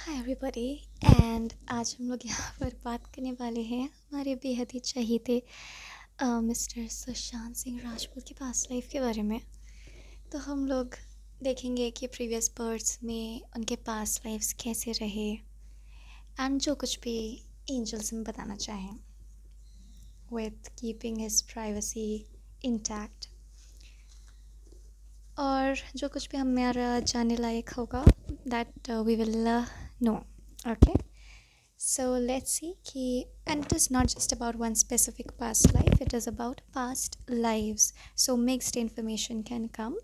Hi everybody and आज हम लोग यहाँ पर बात करने वाले हैं हमारे बेहद ही चहीते मिस्टर सुशांत सिंह राजपूत की पास्ट लाइफ के बारे में। तो हम लोग देखेंगे कि प्रीवियस बर्थ्स में उनके पास्ट लाइफ्स कैसे रहे एंड जो कुछ भी एंजल्स में बताना चाहें with keeping his privacy intact, और जो कुछ भी हमारा जानने लायक होगा that we will know. Okay, so let's see कि and it is not just about one specific past life, it is about past lives, so mixed information can come.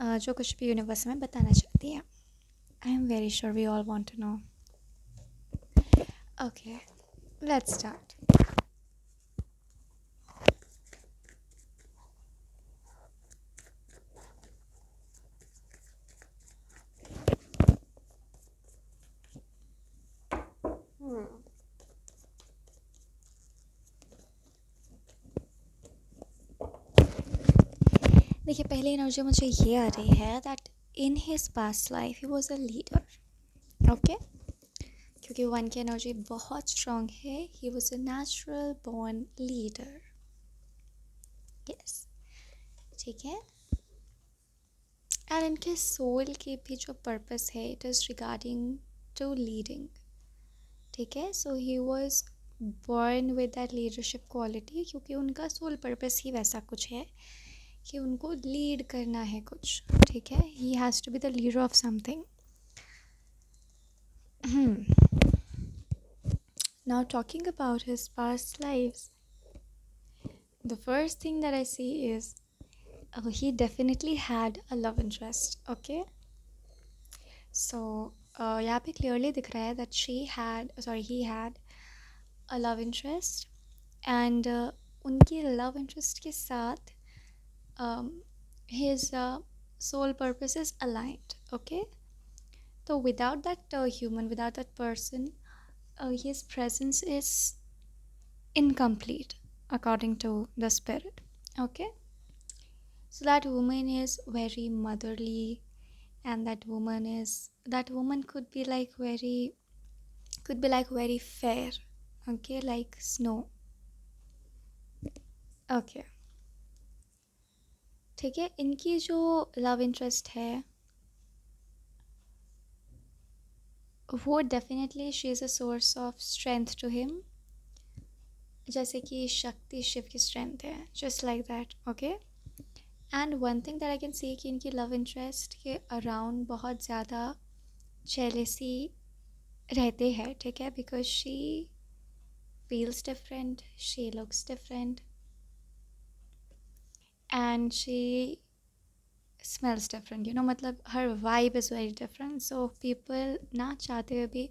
जो कुछ भी यूनिवर्स में बताना चाहती है. I am very sure we all want to know. Okay, let's start. देखिए, पहली energy मुझे ये आ रही है that in his past life he was a leader. Okay, क्योंकि वन की एनर्जी बहुत स्ट्रॉन्ग है. He was a natural born leader. Yes, ठीक है. एंड इनके सोल की भी जो पर्पस है it is regarding to leading. ठीक है, so he was born with that leadership quality, क्योंकि उनका सोल पर्पस ही वैसा कुछ है कि उनको लीड करना है कुछ. ठीक है, he has to be the leader of something. Now talking about his past lives, the first thing that I see is he definitely had a love interest. Okay, so यहाँ पे clearly दिख रहा है that he had a love interest, and उनकी love interest के साथ his soul purpose is aligned. Okay, so without that human, without that person, his presence is incomplete according to the spirit. Okay, so that woman is very motherly, and that woman could be like very fair. Okay, like snow. Okay, ठीक है. इनकी जो love interest है वो definitely she is a source of strength to him, जैसे कि शक्ति शिव की strength है, just like that. Okay, and one thing that I can see कि इनकी लव इंटरेस्ट के अराउंड बहुत ज़्यादा जेलेसी रहते हैं. ठीक है, because she feels different, she looks different, and she smells different. मतलब her vibe is very different. So people ना चाहते हुए भी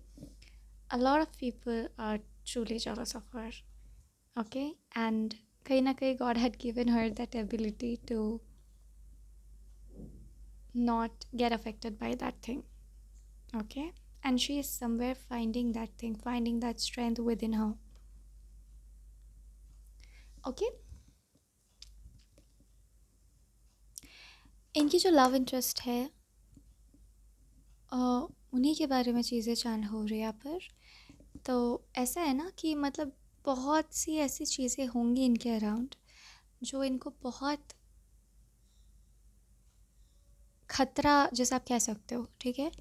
a lot of people are truly jealous of her. Okay, and कहीं ना कहीं God had given her that ability to not get affected by that thing. Okay, and she is somewhere finding that thing, finding that strength within her. Okay, इनकी जो love interest है उन्हीं के बारे में चीज़ें जान हो रही है यहाँ पर. तो ऐसा है ना कि मतलब बहुत सी ऐसी चीज़ें होंगी इनके अराउंड जो इनको बहुत ख़तरा जैसा आप कह सकते हो. ठीक है,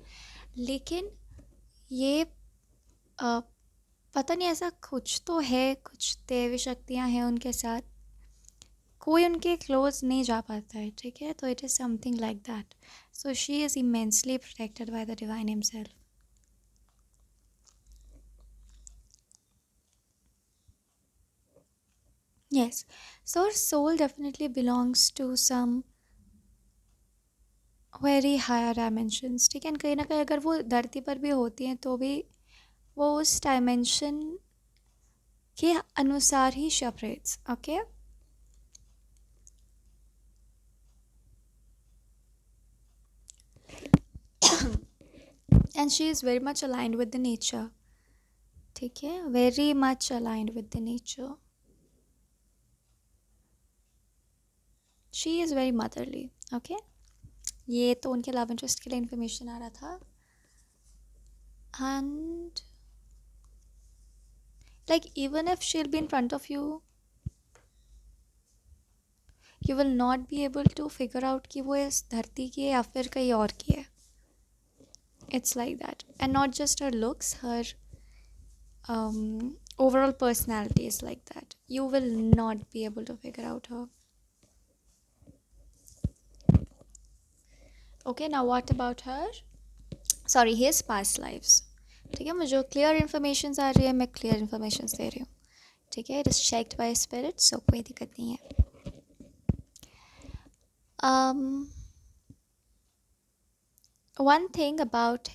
लेकिन ये पता नहीं, ऐसा कुछ तो है, कुछ दैवी शक्तियाँ हैं उनके साथ, कोई उनके क्लोज नहीं जा पाता है. ठीक है, तो it is something like that. So she is immensely protected by the divine himself. Yes, so our soul definitely belongs to some very higher dimensions. ठीक है, कहीं ना कहीं अगर वो धरती पर भी होती हैं तो भी वो उस डायमेंशन के अनुसार ही separates. Okay, and she is very much aligned with the nature. ठीक है, very much aligned with the nature. She is very motherly. Okay, ये तो उनके लव इंटरेस्ट के लिए इन्फॉर्मेशन आ रहा था. And like, even if she'll be in front of you, you will not be able to figure out कि वो इस धरती की है या फिर कहीं और की है. It's like that. And not just her looks, her overall personality is like that. You will not be able to figure out her. Okay, now what about her? Sorry, his past lives. ठीक है, मुझे clear information आ रही है, मैं clear information दे रही हूँ. ठीक है, it is checked by spirit, so कोई दिक्कत नहीं है. One thing about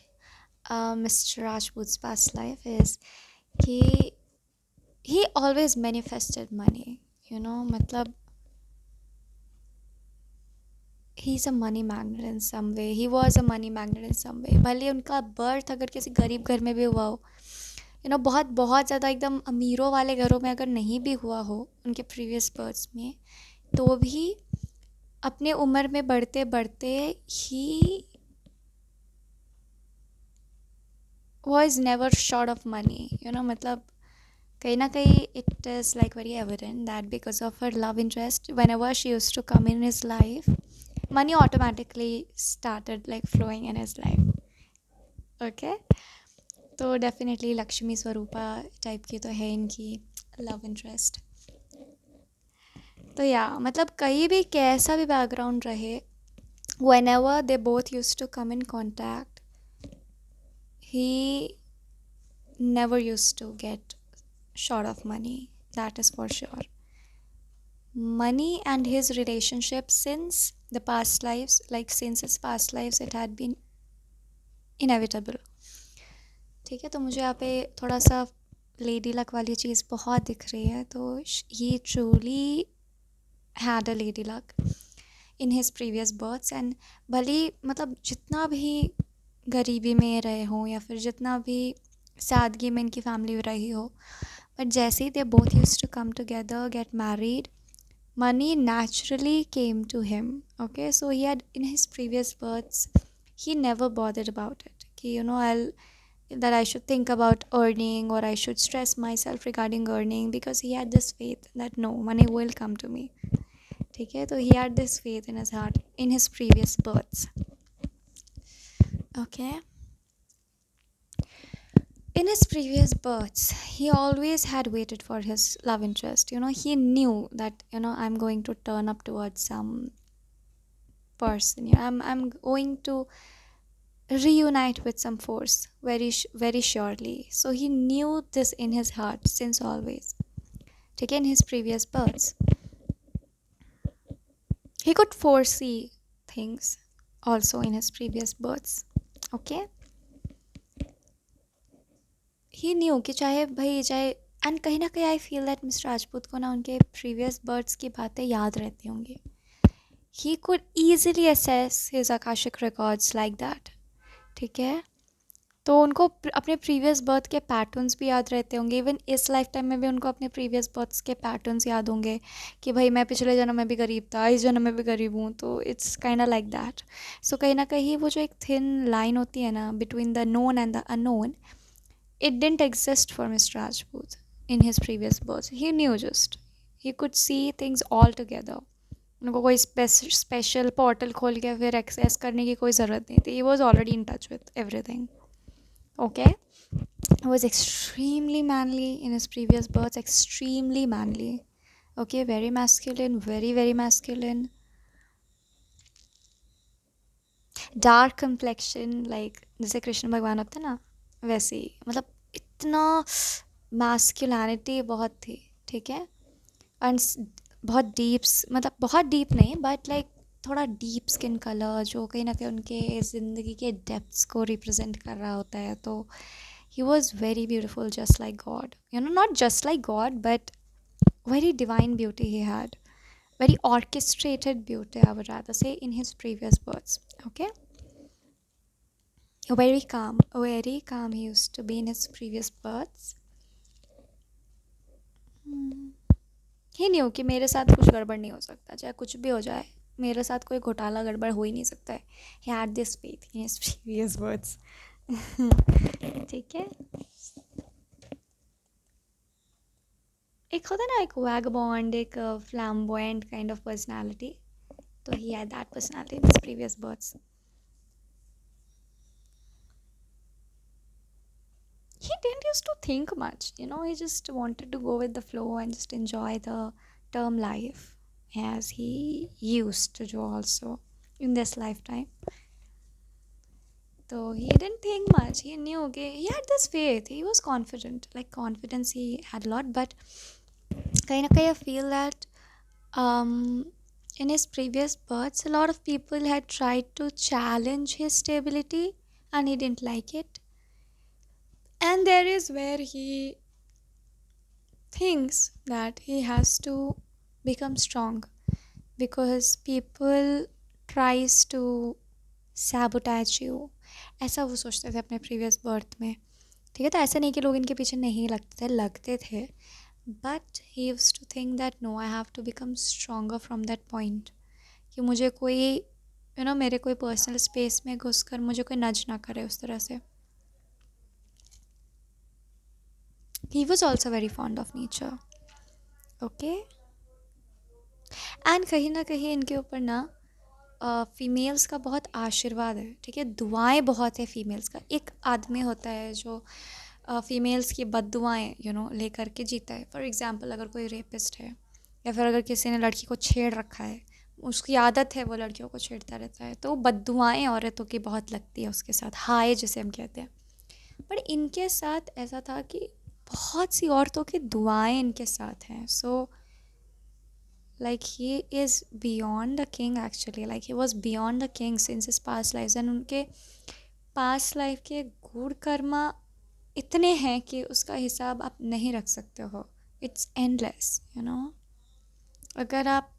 Mr. Rajput's past life is he always manifested money. You know, मतलब he's a money magnet in some way. He was a money magnet in some way. भले उनका birth अगर किसी गरीब घर में भी हुआ हो, यू नो, बहुत बहुत ज़्यादा एकदम अमीरों वाले घरों में अगर नहीं भी हुआ हो उनके प्रीवियस बर्थ्स में, तो भी अपने उम्र में बढ़ते बढ़ते ही was never short of money. You know, मतलब कहीं ना कहीं it is like very evident that because of her love interest, whenever she used to come in his life, money automatically started like flowing in his life. Okay, तो definitely Lakshmi स्वरूपा type की तो है इनकी love interest. तो या मतलब कहीं भी कैसा भी बैकग्राउंड रहे, whenever they both used to come in contact, he never used to get short of money. That is for sure. Money and his relationship since the past lives, like since his past lives, it had been inevitable. ठीक है, तो मुझे यहाँ पे थोड़ा सा lady luck वाली चीज़ बहुत दिख रही है. तो he truly had a lady luck in his previous births. And भले मतलब जितना भी गरीबी में रहे हों या फिर जितना भी सादगी में इनकी फैमिली रही हो, बट जैसे ही they both used to come together, get married, money naturally came to him. Okay, so he had in his previous births, he never bothered about it. कि you know, that I should think about earning or I should stress myself regarding earning, because he had this faith that no, money will come to me. ठीक है, तो he had this faith in his heart in his previous births. Okay. In his previous births, he always had waited for his love interest. You know, he knew that, you know, I'm going to turn up towards some person. Yeah, I'm going to reunite with some force very surely. So he knew this in his heart since always. Taken his previous births, he could foresee things also in his previous births. Okay, he knew कि चाहे भाई चाहे, and कहीं ना कहीं I feel that mister Rajput को ना उनके प्रीवियस बर्ड्स की बातें याद रहती होंगी. He could easily assess his Akashic records like that. ठीक है, तो उनको अपने प्रीवियस बर्थ के पैटर्न्स भी याद रहते होंगे. इवन इस लाइफ टाइम में भी उनको अपने प्रीवियस बर्थ्स के पैटर्न्स याद होंगे कि भाई मैं पिछले जन्म में भी गरीब था, इस जन्म में भी गरीब हूँ. तो it's kind of like that. So कहीं ना कहीं वो जो एक थिन लाइन होती है ना between the known and the unknown, it didn't exist for Mr. Rajput in his previous births. He knew just. He could see things all together. उनको कोई स्पेशल पोर्टल खोल के फिर एक्सेस करने की कोई ज़रूरत नहीं थी. He was already in touch with everything. Okay? He was extremely manly in his previous births. Extremely manly. Okay? Very masculine. Very, very masculine. Dark complexion. Like जैसे कृष्ण भगवान होते ना, वैसे ही. मतलब इतना मैस्कुलिनिटी बहुत थी. ठीक है, एंड बहुत डीप्स, मतलब बहुत डीप नहीं, बट लाइक थोड़ा डीप स्किन कलर जो कहीं ना कहीं उनके ज़िंदगी के डेप्थ्स को रिप्रेजेंट कर रहा होता है. तो he was very beautiful, just like God. You know, not just like God, but very divine beauty he had. Very orchestrated beauty, I would rather say, in his previous births. Okay, very calm he used to be in his previous births. He knew कि मेरे साथ कुछ गड़बड़ नहीं हो सकता, चाहे कुछ भी हो जाए मेरे साथ कोई घोटाला गड़बड़ हो ही नहीं सकता है. He had this faith in his previous births. ठीक है। एक होता है ना, एक वैगबॉन्ड, एक फ्लैम्बॉयंट काइंड ऑफ पर्सनालिटी, तो he had that personality in his previous births. He didn't used to think much, he just wanted to go with the flow and just enjoy the term life as he used to do also in this lifetime. So he didn't think much. He knew, okay, he had this faith. He was confident. Like confidence he had a lot, but kind of I feel that um in his previous births a lot of people had tried to challenge his stability and he didn't like it. And there is where he thinks that he has to become strong because people tries to sabotage you. ऐसा वो सोचते थे अपने previous birth में. ठीक है, तो ऐसा नहीं कि लोग इनके पीछे नहीं लगते थे, but he used to think that no, I have to become stronger from that point, कि मुझे कोई मेरे कोई पर्सनल स्पेस में घुसकर मुझे कोई नज ना करे उस तरह से. He was also very fond of nature. Okay. And कहीं ना कहीं इनके ऊपर ना फीमेल्स का बहुत आशीर्वाद है. ठीक है, दुआएं बहुत है फीमेल्स का. एक आदमी होता है जो फीमेल्स की बद्दुआएं लेकर के जीता है. फॉर एग्जांपल, अगर कोई रेपिस्ट है या फिर अगर किसी ने लड़की को छेड़ रखा है, उसकी आदत है वो लड़कियों को छेड़ता रहता है, तो बद्दुआएं औरतों की बहुत लगती है उसके साथ, हाय जिसे हम कहते हैं. बट इनके साथ ऐसा था कि बहुत सी औरतों की दुआएं इनके साथ हैं. सो like he is beyond the king actually, like he was beyond the king since his past lives. and उनके past life के गुड़ कर्मा इतने हैं कि उसका हिसाब आप नहीं रख सकते हो. It's endless. अगर आप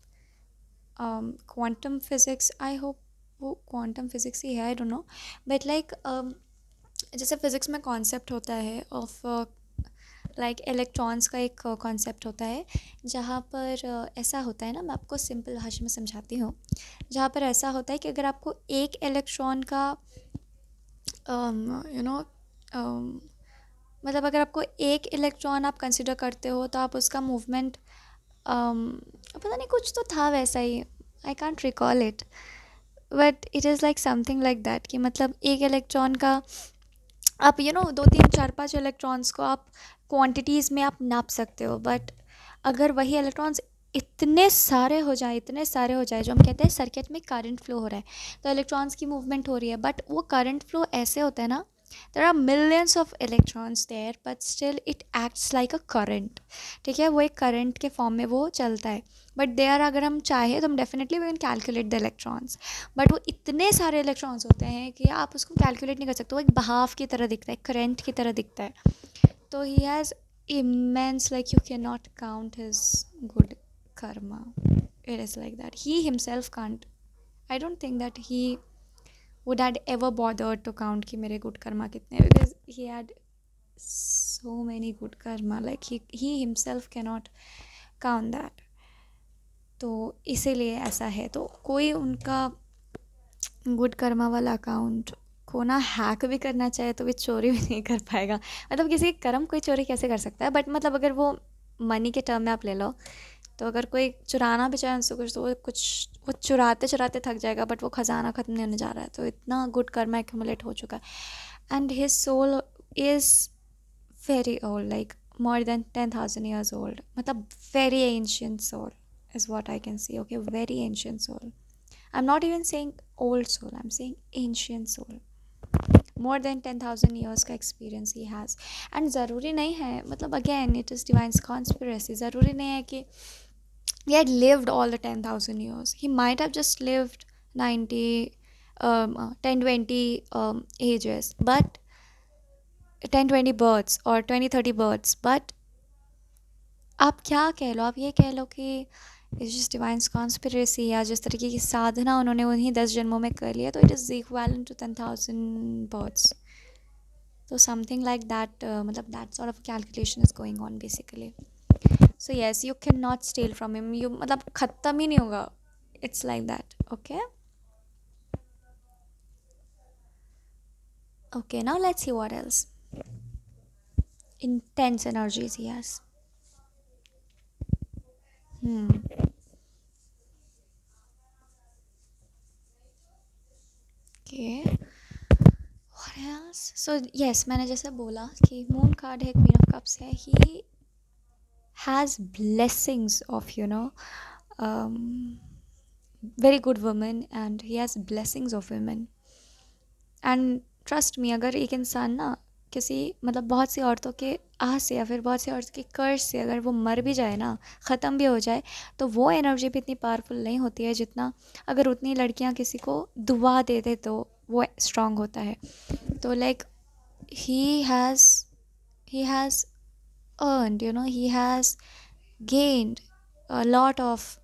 क्वांटम फिज़िक्स, आई होप वो क्वांटम फिज़िक्स ही है, I don't know, but like जैसे फिज़िक्स में कॉन्सेप्ट होता है ऑफ लाइक इलेक्ट्रॉन्स का एक कॉन्सेप्ट होता है, जहाँ पर ऐसा होता है ना, मैं आपको सिंपल भाषा में समझाती हूँ. जहाँ पर ऐसा होता है कि अगर आपको एक इलेक्ट्रॉन का यू नो मतलब अगर आपको एक इलेक्ट्रॉन आप कंसिडर करते हो तो आप उसका मूवमेंट पता नहीं कुछ तो था वैसा ही, I can't recall it, but it is like something like that, कि मतलब एक इलेक्ट्रॉन का आप दो तीन चार पांच इलेक्ट्रॉन्स को आप क्वांटिटीज़ में आप नाप सकते हो. बट अगर वही इलेक्ट्रॉन्स इतने सारे हो जाए जो हम कहते हैं सर्किट में करंट फ्लो हो रहा है, तो इलेक्ट्रॉन्स की मूवमेंट हो रही है, बट वो करंट फ्लो ऐसे होता है ना, there are millions of electrons there but still it acts like a current. ठीक है, वो एक करंट के फॉर्म में वो चलता है. बट देयर अगर हम चाहें तो हम definitely we can calculate the electrons, but वो इतने सारे इलेक्ट्रॉन्स होते हैं कि आप उसको कैलकुलेट नहीं कर सकते. वो एक बहाव की तरह दिखता है, करंट की तरह दिखता है. तो he has immense, like you cannot count his good karma. It is like that. He himself can't. I don't think that he would had ever bothered to count कि मेरे good karma कितने, because he had so many good karma. Like he himself cannot count that. तो इसीलिए ऐसा है. तो कोई उनका गुड कर्मा वाला अकाउंट को ना हैक भी करना चाहे तो भी चोरी भी नहीं कर पाएगा. मतलब किसी के कर्म कोई चोरी कैसे कर सकता है. बट मतलब अगर वो मनी के टर्म में आप ले लो, तो अगर कोई चुराना भी चाहे उनसे कुछ, तो वो चुराते चुराते थक जाएगा, बट वो खजाना ख़त्म नहीं होने जा रहा है. तो इतना गुड कर्मा एक्यूमुलेट हो चुका है. And his soul is very old, like more than 10,000 years old. मतलब very ancient soul is what I can see. Okay, very ancient soul. I'm not even saying old soul, I'm saying ancient soul. More than 10,000 years का experience he has. And ज़रूरी नहीं है, मतलब again it is divine conspiracy. ज़रूरी नहीं है कि he had lived all the 10,000 years. He might have just lived 90, 10, 20 ages, but 10, 20 births or 20, 30 births. But आप क्या कह लो, आप ये कह लो कि इट्स जस्ट डिवाइन कॉन्स्पिरेसी, या जिस तरीके की साधना उन्होंने उन्हीं 10 जन्मों में कर लिया, तो it is equal to 10,000 birds. तो समथिंग लाइक दैट, मतलब that sort of calculation is going on basically. So yes, you can not steal from him. You मतलब ख़त्म ही नहीं होगा. It's like that. Okay. Okay, now let's see what else. Intense energies he has. Hmm. Okay. What else? So yes, मैंने जैसे बोला कि moon card है, क्वीन ऑफ कप्स है. He has blessings of, um, very good women, and he has blessings of women. And trust me, अगर एक इंसान ना किसी मतलब बहुत सी औरतों के आह से या फिर बहुत सी औरतों के कर्ज से अगर वो मर भी जाए ना, ख़त्म भी हो जाए, तो वो एनर्जी भी इतनी पावरफुल नहीं होती है जितना अगर उतनी लड़कियां किसी को दुआ दे दे तो वो स्ट्रांग होता है. तो like he has he has earned, he has gained a lot of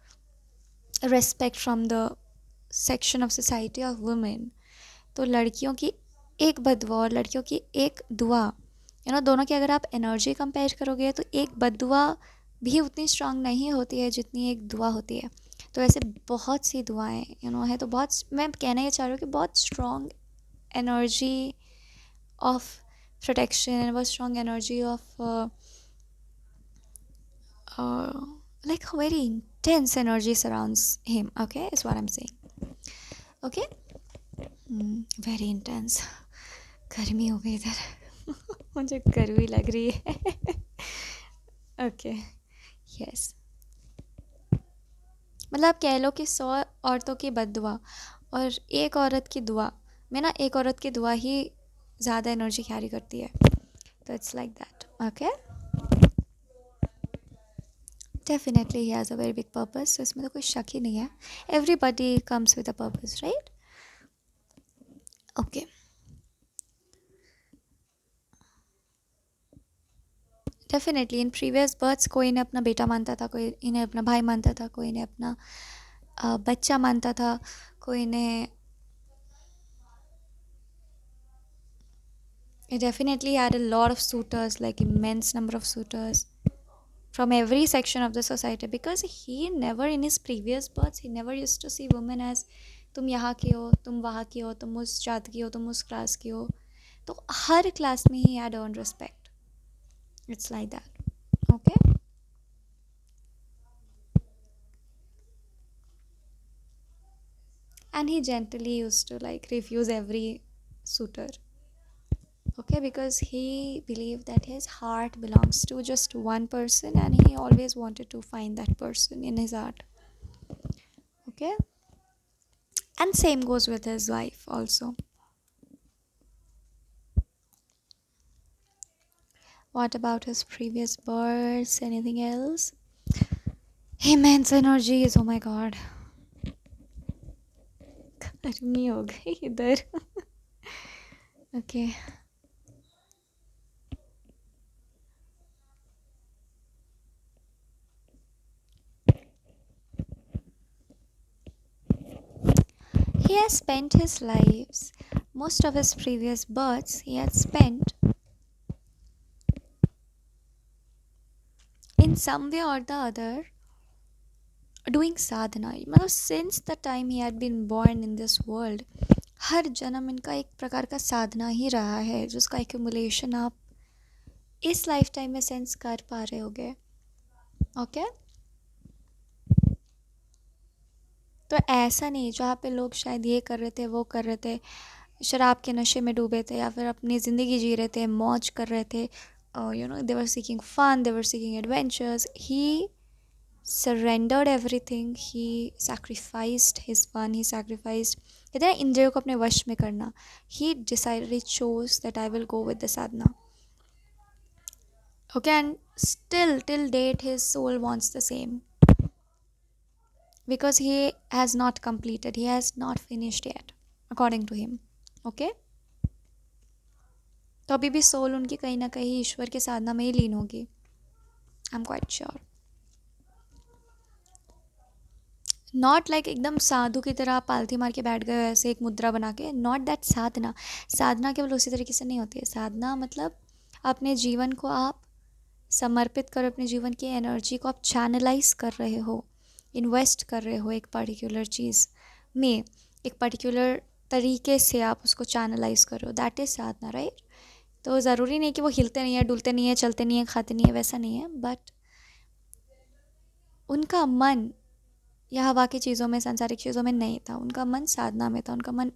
respect from the section of society of women. तो लड़कियों की एक बदुआ और लड़कियों की एक दुआ, दोनों की अगर आप एनर्जी कंपेयर करोगे तो एक बदुआ भी उतनी स्ट्रांग नहीं होती है जितनी एक दुआ होती है. तो ऐसे बहुत सी दुआएं है. तो बहुत, मैं कहना ये चाह रही हूँ कि बहुत स्ट्रांग एनर्जी ऑफ प्रोटेक्शन, बहुत strong energy of like very intense energy surrounds him. Okay, is what I'm saying. Okay. Very intense. गर्मी हो गई इधर. मुझे गर्मी लग रही है. ओके. यस. मतलब आप कह लो कि 100 औरतों की बद्दुआ और एक औरत की दुआ में ना, एक औरत की दुआ ही ज़्यादा एनर्जी कैरी करती है. तो it's like that. Okay. Definitely he has a very big purpose. तो इसमें तो कोई शक ही नहीं है. Everybody comes with a purpose, right? Okay. Definitely in previous births कोई इन्हें अपना बेटा मानता था, कोई इन्हें अपना भाई मानता था, कोई इन्हें अपना बच्चा मानता था, कोई इन्हें. He definitely had a lot of suitors, like immense number of suitors from every section of the society, because he never in his previous births he never used to see women as तुम यहाँ की हो, तुम वहाँ की हो, तुम उस जात की हो, तुम उस क्लास की हो. तो हर क्लास में ही had earned respect. It's like that. Okay. And he gently used to like refuse every suitor. Okay, because he believed that his heart belongs to just one person and he always wanted to find that person in his heart. Okay. And same goes with his wife also. What about his previous births? Anything else? Immense energies. Oh my god. गर्मी हो गई इधर. Okay. He has spent his lives, most of his previous births, he had spent in some way or the other doing sadhana. मतलब since the time he had been born in this world, हर जन्म इनका एक प्रकार का साधना ही रहा है, जिसका accumulation आप इस लाइफ टाइम में सेंस कर पा रहे होगे. ओके. तो ऐसा नहीं जहाँ पे लोग शायद ये कर रहे थे, वो कर रहे थे, शराब के नशे में डूबे थे या फिर अपनी ज़िंदगी जी रहे थे, मौज कर रहे थे, they were seeking fun, they were seeking adventures. He surrendered everything. He sacrificed his fun. He sacrificed, कहते हैं इंद्रियों को अपने वश में करना. He decided, he chose that I will go with the sadhana. Okay, and still till date his soul wants the same, because he has not completed, he has not finished yet according to him. Okay. तो अभी भी soul उनकी कहीं ना कहीं ईश्वर के साधना में ही लीन होगी. I am quite sure. Not like एकदम साधु की तरह पालथी मार के बैठ गए ऐसे एक मुद्रा बना के. नॉट दैट साधना. साधना केवल उसी तरीके से नहीं होती है. साधना मतलब अपने जीवन को आप समर्पित कर, अपने जीवन की एनर्जी को आप चैनलाइज कर रहे हो, इन्वेस्ट कर रहे हो एक पर्टिकुलर चीज़ में, एक पर्टिकुलर तरीके से आप उसको चैनलाइज करो, दैट इज़ साधना, राइट? तो ज़रूरी नहीं कि वो हिलते नहीं है, डुलते नहीं है, चलते नहीं है, खाते नहीं है, वैसा नहीं है, बट उनका मन या हवा की चीज़ों में, सांसारिक चीज़ों में नहीं था, उनका मन साधना में था। उनका मन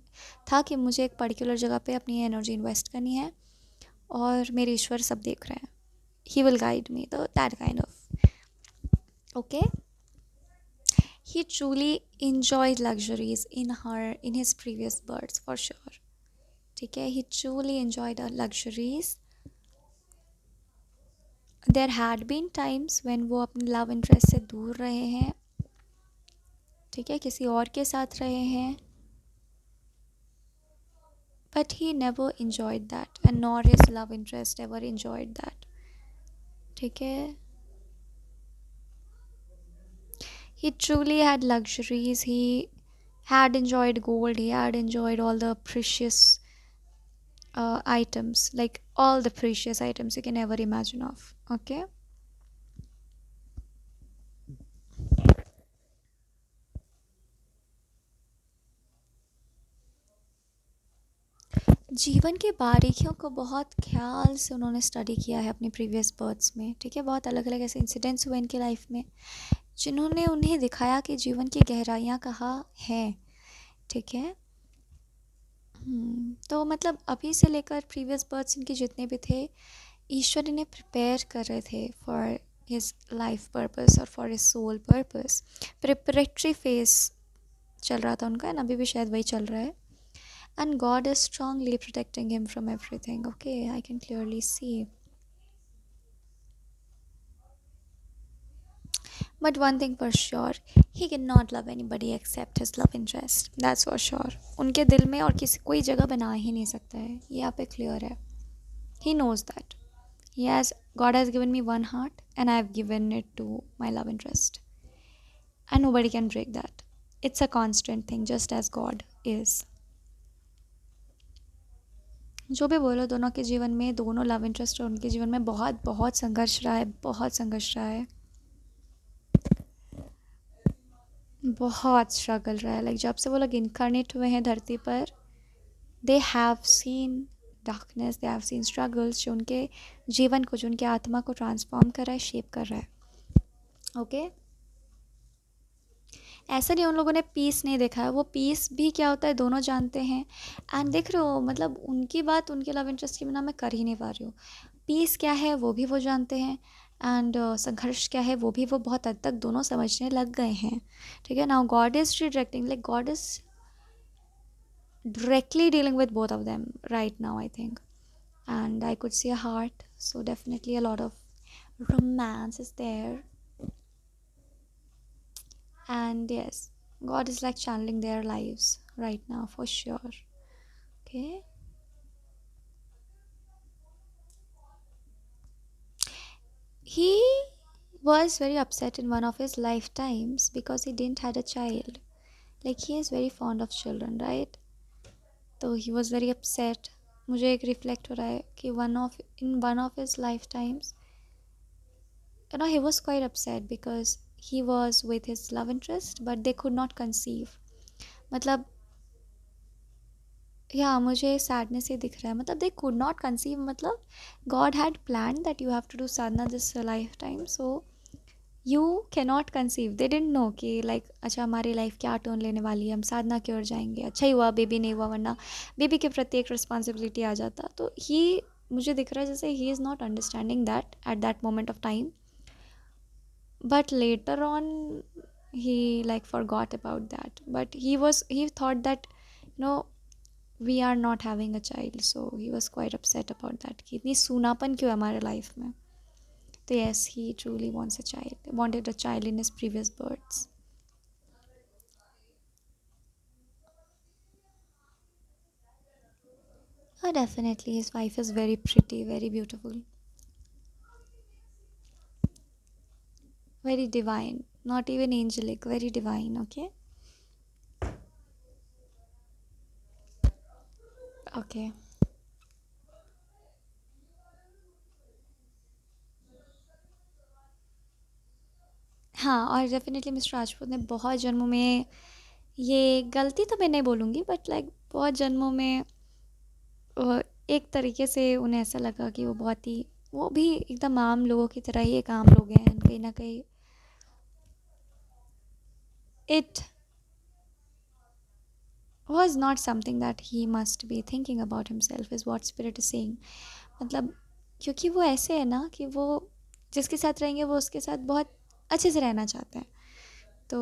था कि मुझे एक पर्टिकुलर जगह पे अपनी एनर्जी इन्वेस्ट करनी है और मेरे ईश्वर सब देख रहे हैं, ही विल गाइड मी, तो that kind of, okay. He truly enjoyed luxuries in his previous births for sure, ठीक है? he truly enjoyed the luxuries. there had been times when वो अपने लव इंटरेस्ट से दूर रहे हैं, ठीक है, किसी और के साथ रहे हैं, but he never enjoyed that and nor his love interest ever enjoyed that, ठीक है? he truly had luxuries, he had enjoyed gold, he had enjoyed all the precious items, like all the precious items you can ever imagine of, okay? जीवन की बारीकियों को बहुत ख्याल से उन्होंने स्टडी किया है अपने प्रीवियस बर्थ्स में, ठीक है? बहुत अलग अलग ऐसे इंसिडेंट्स हुए इनके लाइफ में जिन्होंने उन्हें दिखाया कि जीवन की गहराइयाँ कहाँ हैं, ठीक है? तो मतलब अभी से लेकर प्रीवियस बर्थ्स इनके जितने भी थे, ईश्वर इन्हें प्रिपेयर कर रहे थे फॉर हिज लाइफ पर्पस और for his soul purpose. Preparatory phase चल रहा था उनका, एंड अभी भी शायद वही चल रहा है। And God is strongly protecting him from everything. Okay, I can clearly see. But one thing for sure, he cannot love anybody except his love interest. That's for sure. उनके दिल में और किसी कोई जगह बना ही नहीं सकता है, ये यहाँ पे क्लियर है. He knows that. God has given me one heart and I have given it to my love interest. And nobody can break that. It's a constant thing, just as God is. जो भी बोलो, दोनों के जीवन में, दोनों love interest और उनके जीवन में बहुत बहुत संघर्ष रहा है, बहुत संघर्ष रहा है, बहुत स्ट्रगल रहा है. लाइक जब से वो लोग इनकारनेट हुए हैं धरती पर, they have seen darkness, they have seen struggles, जो उनके जीवन को, जो उनके आत्मा को ट्रांसफॉर्म कर रहा है, शेप कर रहा है. ओके ऐसा नहीं उन लोगों ने पीस नहीं देखा है, वो पीस भी क्या होता है दोनों जानते हैं. एंड देख रहे हो, मतलब उनकी बात उनके लव इंटरेस्ट के बिना मैं कर ही नहीं पा रही हूँ. पीस क्या है वो भी वो जानते हैं, एंड संघर्ष क्या है वो भी वो बहुत हद तक दोनों समझने लग गए हैं, ठीक है. Now God is redirecting, like God is directly dealing with both of them right now, I think. And I could see a heart, so definitely a lot of romance is there. And yes, God is like channeling their lives right now for sure. Okay. He was very upset in one of his lifetimes because he didn't had a child. Like he is very fond of children, right? So he was very upset. मुझे एक reflect हो रहा है कि in one of his lifetimes, he was quite upset because he was with his love interest but they could not conceive. मतलब मुझे sadness ये दिख रहा है, मतलब they could not conceive, मतलब God had planned that you have to do sadhana this lifetime, so you cannot conceive. They didn't know कि अच्छा हमारी लाइफ क्या टर्न लेने वाली है, हम साधना की ओर जाएंगे. अच्छा ही हुआ बेबी नहीं हुआ, वरना बेबी के प्रति एक रिस्पॉन्सिबिलिटी आ जाता. तो मुझे दिख रहा है जैसे he is not understanding that at that moment of time, but later on he forgot about that, but he thought that we are not having a child, so he was quite upset about that कि इतनी सूनापन क्यों है हमारे life में. तो yes, he truly wanted a child in his previous births. Definitely his wife is very pretty, very beautiful, very divine, not even angelic, very divine. Okay. हाँ, और definitely mister Rajput ने बहुत जन्मों में, ये गलती तो मैं नहीं बोलूँगी, बट बहुत जन्मों में एक तरीके से उन्हें ऐसा लगा कि वो बहुत ही, वो भी एकदम आम लोगों की तरह ही एक आम लोग हैं, कहीं ना कहीं it was not something that he must be thinking about himself is what spirit is saying. मतलब क्योंकि वो ऐसे है ना कि वो जिसके साथ रहेंगे वो उसके साथ बहुत अच्छे से रहना चाहते हैं, तो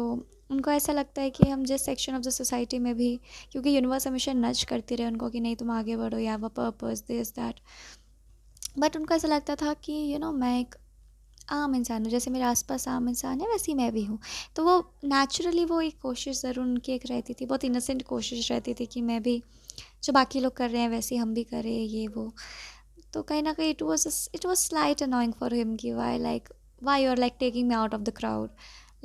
उनको ऐसा लगता है कि हम जिस सेक्शन ऑफ द सोसाइटी में भी, क्योंकि यूनिवर्स हमेशा नज करती रहे उनको कि नहीं तुम आगे बढ़ो, या वो पर्पस दिस दैट, बट उनको ऐसा लगता था कि मैं एक आम इंसान हूँ, जैसे मेरे आसपास आम इंसान है वैसे ही मैं भी हूँ। तो वो नेचुरली वो एक कोशिश ज़रूर उनकी एक रहती थी, बहुत इनोसेंट कोशिश रहती थी कि मैं भी जो बाकी लोग कर रहे हैं वैसे ही हम भी करें ये वो। तो कहीं ना कहीं it was slight annoying for him कि why you are like taking me out of the crowd,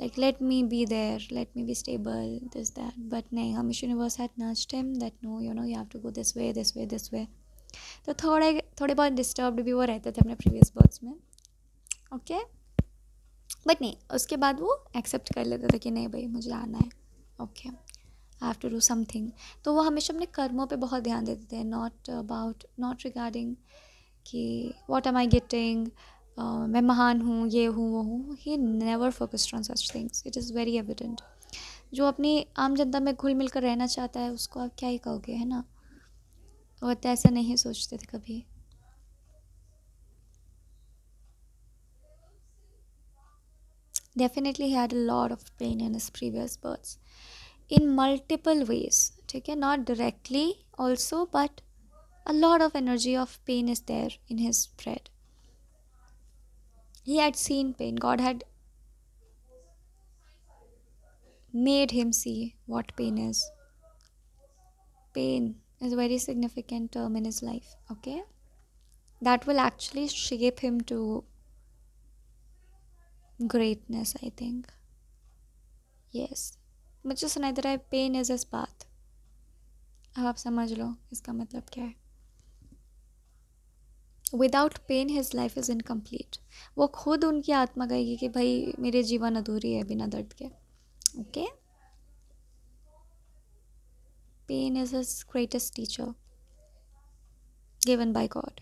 like let me be there, let me be stable this that, but नहीं, हमेशा universe had nudged him that no, you have to go this way this way this way. तो थोड़े थोड़े बहुत disturbed भी वो रहते थे अपने प्रीवियस बर्थ्स में, ओके। बट नहीं, उसके बाद वो एक्सेप्ट कर लेते थे कि नहीं भाई मुझे आना है, okay, I have to do something. तो वो हमेशा अपने कर्मों पे बहुत ध्यान देते थे, नॉट रिगार्डिंग कि व्हाट एम आई गेटिंग, मैं महान हूँ, ये हूँ वो हूँ। He never focused on such things, it is very evident. जो अपनी आम जनता में घुल मिल कर रहना चाहता है उसको आप क्या ही कहोगे, है ना। और तो ऐसा नहीं सोचते थे कभी। Definitely he had a lot of pain in his previous births in multiple ways, ठीक है, not directly also, but a lot of energy of pain is there in his thread. He had seen pain. God had made him see what pain is. Pain is a very significant term in his life, okay? That will actually shape him to greatness, I think. Yes. मुझे सुनाई दे रहा है pen is his path. अब आप समझ लो इसका मतलब क्या है। Without pain his life is incomplete. वो खुद उनकी आत्मा कहेगी कि भाई मेरे जीवन अधूरी है बिना दर्द के, okay. Pain is his greatest teacher given by God.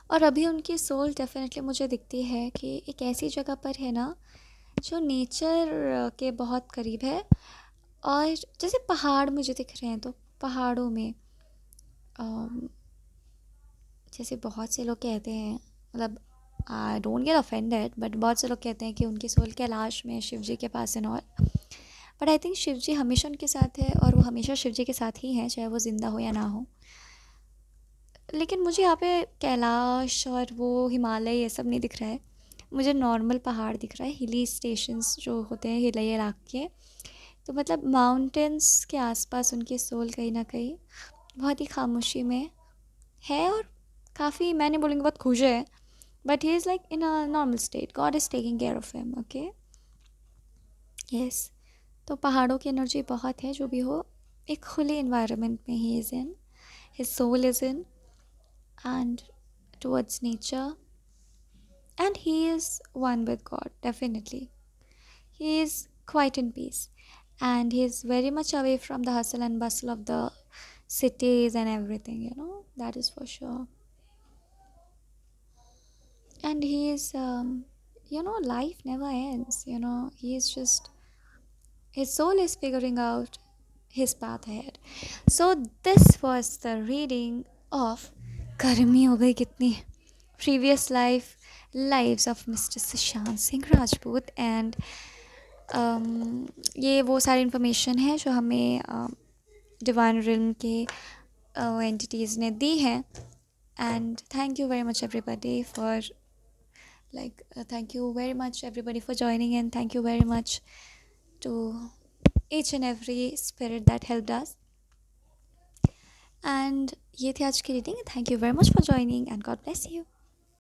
और अभी उनकी सोल डेफिनेटली मुझे दिखती है कि एक ऐसी जगह पर है ना जो नेचर के बहुत करीब है। और जैसे पहाड़ मुझे दिख रहे हैं, तो पहाड़ों में जैसे बहुत से लोग कहते हैं, मतलब I don't get offended, but बहुत से लोग कहते हैं कि उनकी सोल कैलाश में शिव जी के पास and all. But I think Shiv ji हमेशा उनके साथ है और वो हमेशा शिव जी के साथ ही हैं, चाहे वो ज़िंदा हो या ना हो। लेकिन मुझे यहाँ पे कैलाश और वो हिमालय ये सब नहीं दिख रहा है, मुझे नॉर्मल पहाड़ दिख रहा है, हिली स्टेशंस जो होते हैं हिली इलाके। तो मतलब माउंटेन्स के आसपास उनकी सोल कहीं ना कहीं बहुत ही खामोशी में है, और काफ़ी, मैं नहीं बोलूँगी बहुत खुश है, but he is like in a normal state, God is taking care of him, okay. Yes. तो पहाड़ों की एनर्जी बहुत है, जो भी हो एक खुले इन्वायरमेंट में he is in, his soul is in and towards nature, and he is one with God, definitely. He is quite in peace, and he is very much away from the hustle and bustle of the cities and everything, that is for sure. And he is life never ends, he is just, his soul is figuring out his path ahead. So this was the reading of गर्मी हो गई कितनी, previous lives of Mr. Sushant Singh Rajput. And ये वो सारी information है जो हमें डिवाइन रिल्म के एंटिटीज़ ने दी हैं। And thank you very much everybody for thank you very much everybody for joining, and thank you very much to each and every spirit that helped us. And ये थी आज की reading. Thank you very much for joining and God bless you.